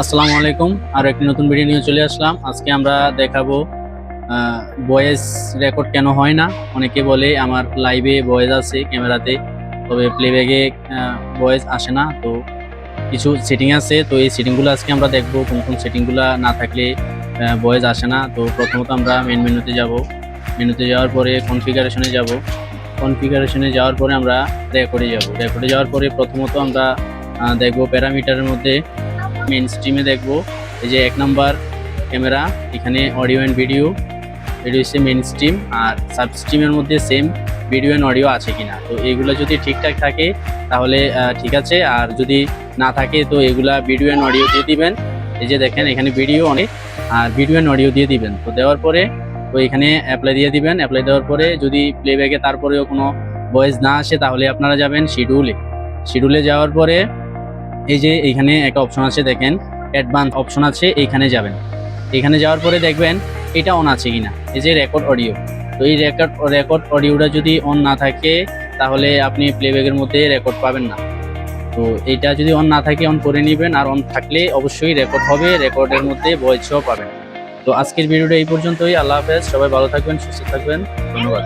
আসসালামু আলাইকুম। আর একটি নতুন ভিডিও নিয়ে চলে আসলাম। আজকে আমরা দেখাবো ভয়েস রেকর্ড কেন হয় না। অনেকে বলে আমার লাইভে ভয়েস আছে ক্যামেরাতে, তবে প্লেব্যাকে ভয়েস আসে না। তো কিছু সেটিং আছে, তো এই সেটিংগুলো আজকে আমরা দেখবো কোন কোন সেটিংগুলো না থাকলে ভয়েস আসে না। তো প্রথমত আমরা মেন মেনুতে যাব। মেনুতে যাওয়ার পরে কনফিগারেশনে যাব। কনফিগারেশনে যাওয়ার পরে আমরা রেকর্ডে যাব। রেকর্ডে যাওয়ার পরে প্রথমত আমরা দেখবো প্যারামিটারের মধ্যে মেইন স্ট্রিমে দেখবো এই যে 1 নাম্বার ক্যামেরা, এখানে অডিও অ্যান্ড ভিডিও, এটা হচ্ছে মেইন স্ট্রিম। আর সাব স্ট্রিমের মধ্যে সেম ভিডিও অ্যান্ড অডিও আছে কিনা, তো এগুলো যদি ঠিকঠাক থাকে তাহলে ঠিক আছে। আর যদি না থাকে তো এগুলা ভিডিও অ্যান্ড অডিও দিয়ে দিবেন। এই যে দেখেন এখানে ভিডিও অনেক, আর ভিডিও অ্যান্ড অডিও দিয়ে দিবেন। তো দেওয়ার পরে তো এখানে অ্যাপ্লাই দিয়ে দিবেন। অ্যাপ্লাই দেওয়ার পরে যদি প্লেব্যাকে তারপরেও কোনো ভয়েস না আসে তাহলে আপনারা যাবেন শিডিউলে। শিডিউলে যাওয়ার পরে এই যে এইখানে একটা অপশন আছে, দেখেন অ্যাডভান্স অপশন আছে, এইখানে যাবেন। এখানে যাওয়ার পরে দেখবেন এটা অন আছে কিনা, এই যে রেকর্ড অডিও। তো এই রেকর্ড অডিওটা যদি অন না থাকে তাহলে আপনি প্লেব্যাকের মধ্যে রেকর্ড পাবেন না। তো এইটা যদি অন না থাকে অন করে নেবেন, আর অন থাকলে অবশ্যই রেকর্ড হবে, রেকর্ডের মধ্যে ভয়েসও পাবেন। তো আজকের ভিডিওটা এই পর্যন্তই। আল্লাহ হাফেজ, সবাই ভালো থাকবেন, সুস্থ থাকবেন, ধন্যবাদ।